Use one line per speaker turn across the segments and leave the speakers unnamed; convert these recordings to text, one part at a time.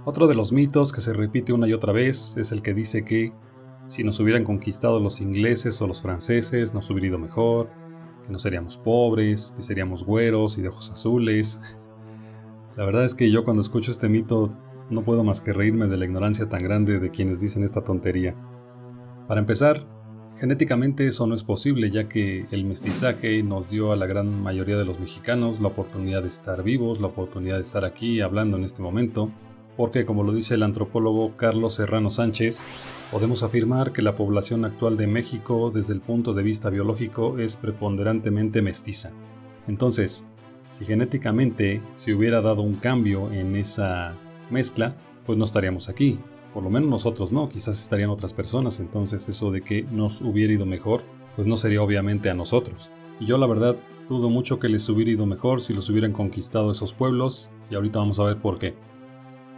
Otro de los mitos que se repite una y otra vez es el que dice que si nos hubieran conquistado los ingleses o los franceses nos hubiera ido mejor, que no seríamos pobres, que seríamos güeros y de ojos azules. La verdad es que yo cuando escucho este mito no puedo más que reírme de la ignorancia tan grande de quienes dicen esta tontería. Para empezar, genéticamente eso no es posible, ya que el mestizaje nos dio a la gran mayoría de los mexicanos la oportunidad de estar vivos, la oportunidad de estar aquí hablando en este momento, porque como lo dice el antropólogo Carlos Serrano Sánchez, podemos afirmar que la población actual de México desde el punto de vista biológico es preponderantemente mestiza. Entonces, si genéticamente se hubiera dado un cambio en esa mezcla, pues no estaríamos aquí. Por lo menos nosotros no, quizás estarían otras personas, entonces eso de que nos hubiera ido mejor, pues no sería obviamente a nosotros. Y yo la verdad dudo mucho que les hubiera ido mejor si los hubieran conquistado esos pueblos, y ahorita vamos a ver por qué.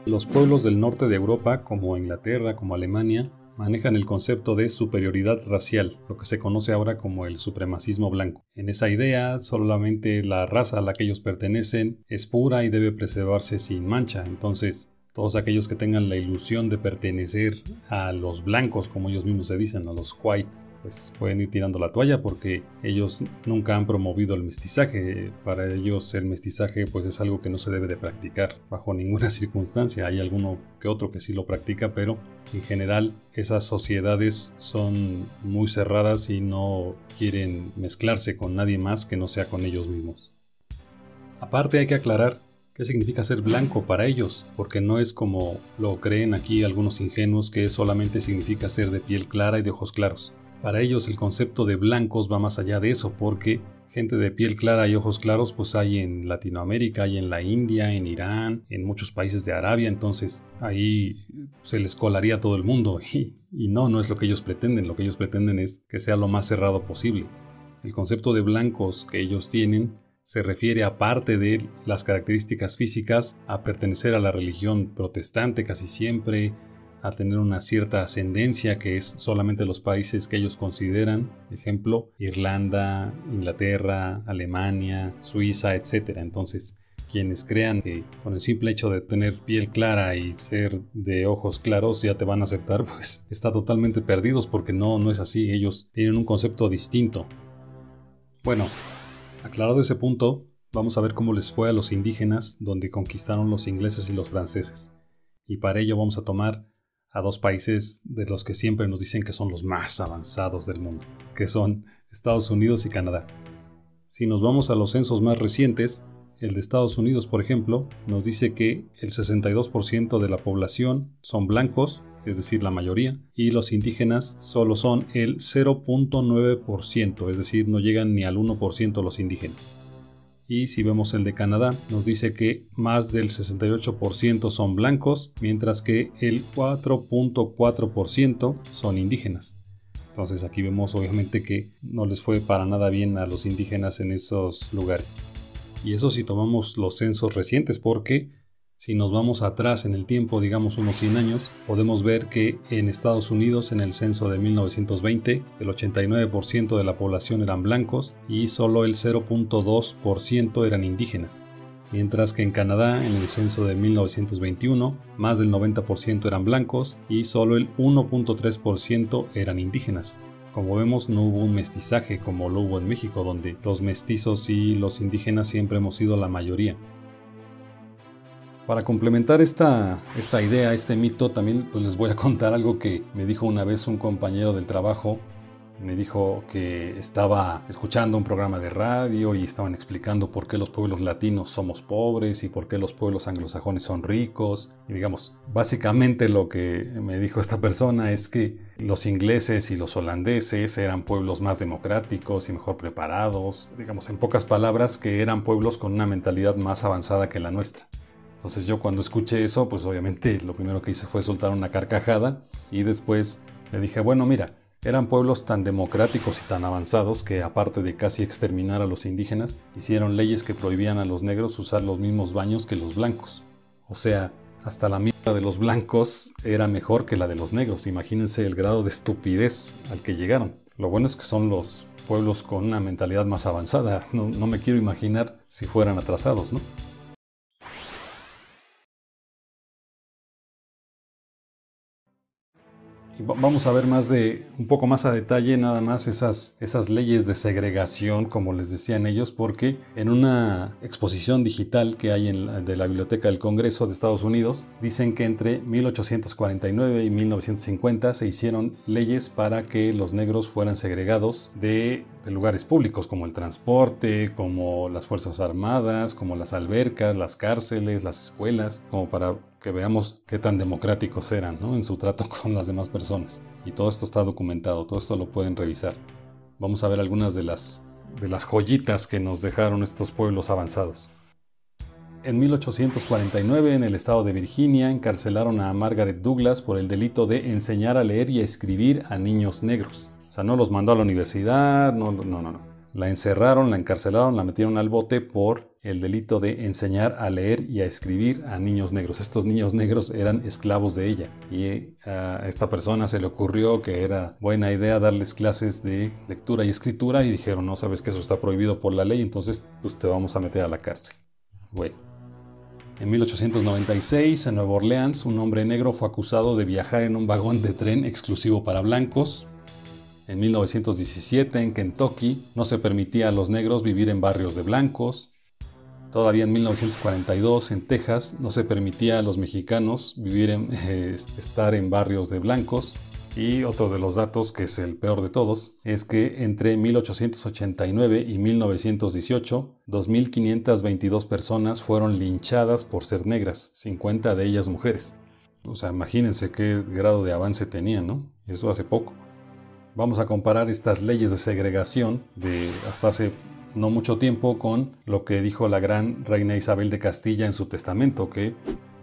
Los pueblos del norte de Europa, como Inglaterra, como Alemania, manejan el concepto de superioridad racial, lo que se conoce ahora como el supremacismo blanco. En esa idea, solamente la raza a la que ellos pertenecen es pura y debe preservarse sin mancha, entonces todos aquellos que tengan la ilusión de pertenecer a los blancos, como ellos mismos se dicen, a los white, pues pueden ir tirando la toalla porque ellos nunca han promovido el mestizaje. Para ellos el mestizaje pues es algo que no se debe de practicar bajo ninguna circunstancia. Hay alguno que otro que sí lo practica, pero en general esas sociedades son muy cerradas y no quieren mezclarse con nadie más que no sea con ellos mismos. Aparte hay que aclarar ¿qué significa ser blanco para ellos? Porque no es como lo creen aquí algunos ingenuos que solamente significa ser de piel clara y de ojos claros. Para ellos el concepto de blancos va más allá de eso, porque gente de piel clara y ojos claros pues hay en Latinoamérica, hay en la India, en Irán, en muchos países de Arabia, entonces ahí se les colaría a todo el mundo y no es lo que ellos pretenden. Lo que ellos pretenden es que sea lo más cerrado posible. El concepto de blancos que ellos tienen se refiere, aparte de las características físicas, a pertenecer a la religión protestante casi siempre, a tener una cierta ascendencia que es solamente los países que ellos consideran, ejemplo, Irlanda, Inglaterra, Alemania, Suiza, etc. Entonces, quienes crean que con el simple hecho de tener piel clara y ser de ojos claros ya te van a aceptar, pues está totalmente perdidos porque no es así, ellos tienen un concepto distinto. Bueno, aclarado ese punto, vamos a ver cómo les fue a los indígenas donde conquistaron los ingleses y los franceses. Y para ello vamos a tomar a dos países de los que siempre nos dicen que son los más avanzados del mundo, que son Estados Unidos y Canadá. Si nos vamos a los censos más recientes, el de Estados Unidos, por ejemplo, nos dice que el 62% de la población son blancos, es decir, la mayoría, y los indígenas solo son el 0.9%, es decir, no llegan ni al 1% los indígenas. Y si vemos el de Canadá, nos dice que más del 68% son blancos, mientras que el 4.4% son indígenas. Entonces aquí vemos obviamente que no les fue para nada bien a los indígenas en esos lugares. Y eso si tomamos los censos recientes, porque si nos vamos atrás en el tiempo, digamos unos 100 años, podemos ver que en Estados Unidos en el censo de 1920 el 89% de la población eran blancos y solo el 0.2% eran indígenas. Mientras que en Canadá en el censo de 1921 más del 90% eran blancos y solo el 1.3% eran indígenas. Como vemos, no hubo un mestizaje como lo hubo en México, donde los mestizos y los indígenas siempre hemos sido la mayoría. Para complementar esta idea, este mito, también pues les voy a contar algo que me dijo una vez un compañero del trabajo. Me dijo que estaba escuchando un programa de radio y estaban explicando por qué los pueblos latinos somos pobres y por qué los pueblos anglosajones son ricos. Y digamos, básicamente lo que me dijo esta persona es que los ingleses y los holandeses eran pueblos más democráticos y mejor preparados. Digamos, en pocas palabras, que eran pueblos con una mentalidad más avanzada que la nuestra. Entonces yo cuando escuché eso, pues obviamente lo primero que hice fue soltar una carcajada y después le dije, bueno, mira, eran pueblos tan democráticos y tan avanzados que, aparte de casi exterminar a los indígenas, hicieron leyes que prohibían a los negros usar los mismos baños que los blancos. O sea, hasta la mierda de los blancos era mejor que la de los negros. Imagínense el grado de estupidez al que llegaron. Lo bueno es que son los pueblos con una mentalidad más avanzada. No me quiero imaginar si fueran atrasados, ¿no? Y vamos a ver un poco más a detalle nada más esas leyes de segregación, como les decían ellos, porque en una exposición digital que hay de la Biblioteca del Congreso de Estados Unidos, dicen que entre 1849 y 1950 se hicieron leyes para que los negros fueran segregados de lugares públicos, como el transporte, como las Fuerzas Armadas, como las albercas, las cárceles, las escuelas, como para que veamos qué tan democráticos eran, ¿no?, en su trato con las demás personas. Y todo esto está documentado, todo esto lo pueden revisar. Vamos a ver algunas de las joyitas que nos dejaron estos pueblos avanzados. En 1849, en el estado de Virginia, encarcelaron a Margaret Douglas por el delito de enseñar a leer y a escribir a niños negros. O sea, no los mandó a la universidad, no. La encerraron, la encarcelaron, la metieron al bote por el delito de enseñar a leer y a escribir a niños negros. Estos niños negros eran esclavos de ella. Y a esta persona se le ocurrió que era buena idea darles clases de lectura y escritura y dijeron, no, sabes que eso está prohibido por la ley, entonces pues te vamos a meter a la cárcel. Bueno. En 1896, en Nueva Orleans, un hombre negro fue acusado de viajar en un vagón de tren exclusivo para blancos. En 1917, en Kentucky, no se permitía a los negros vivir en barrios de blancos. Todavía en 1942, en Texas, no se permitía a los mexicanos estar en barrios de blancos. Y otro de los datos, que es el peor de todos, es que entre 1889 y 1918, 2.522 personas fueron linchadas por ser negras, 50 de ellas mujeres. O sea, imagínense qué grado de avance tenían, ¿no? Eso hace poco. Vamos a comparar estas leyes de segregación de hasta hace no mucho tiempo con lo que dijo la gran reina Isabel de Castilla en su testamento, que,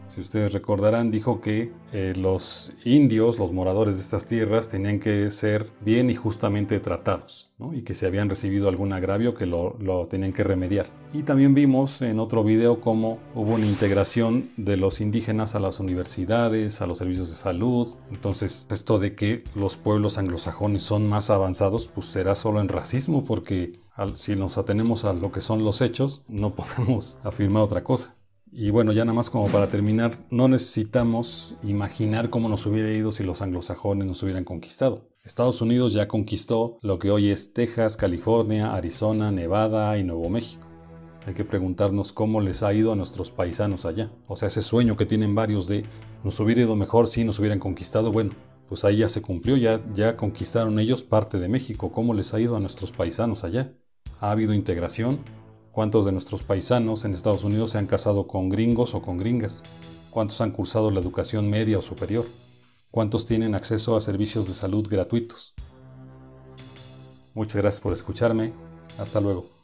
si ustedes recordarán, dijo que los indios, los moradores de estas tierras, tenían que ser bien y justamente tratados, ¿no? Y que si habían recibido algún agravio, que lo tenían que remediar. Y también vimos en otro video cómo hubo una integración de los indígenas a las universidades, a los servicios de salud. Entonces, esto de que los pueblos anglosajones son más avanzados, pues será solo en racismo, porque si nos atenemos a lo que son los hechos, no podemos afirmar otra cosa. Y bueno, ya nada más como para terminar, no necesitamos imaginar cómo nos hubiera ido si los anglosajones nos hubieran conquistado. Estados Unidos ya conquistó lo que hoy es Texas, California, Arizona, Nevada y Nuevo México. Hay que preguntarnos cómo les ha ido a nuestros paisanos allá. O sea, ese sueño que tienen varios de nos hubiera ido mejor si nos hubieran conquistado, bueno, pues ahí ya se cumplió, ya conquistaron ellos parte de México. ¿Cómo les ha ido a nuestros paisanos allá? ¿Ha habido integración? ¿Cuántos de nuestros paisanos en Estados Unidos se han casado con gringos o con gringas? ¿Cuántos han cursado la educación media o superior? ¿Cuántos tienen acceso a servicios de salud gratuitos? Muchas gracias por escucharme. Hasta luego.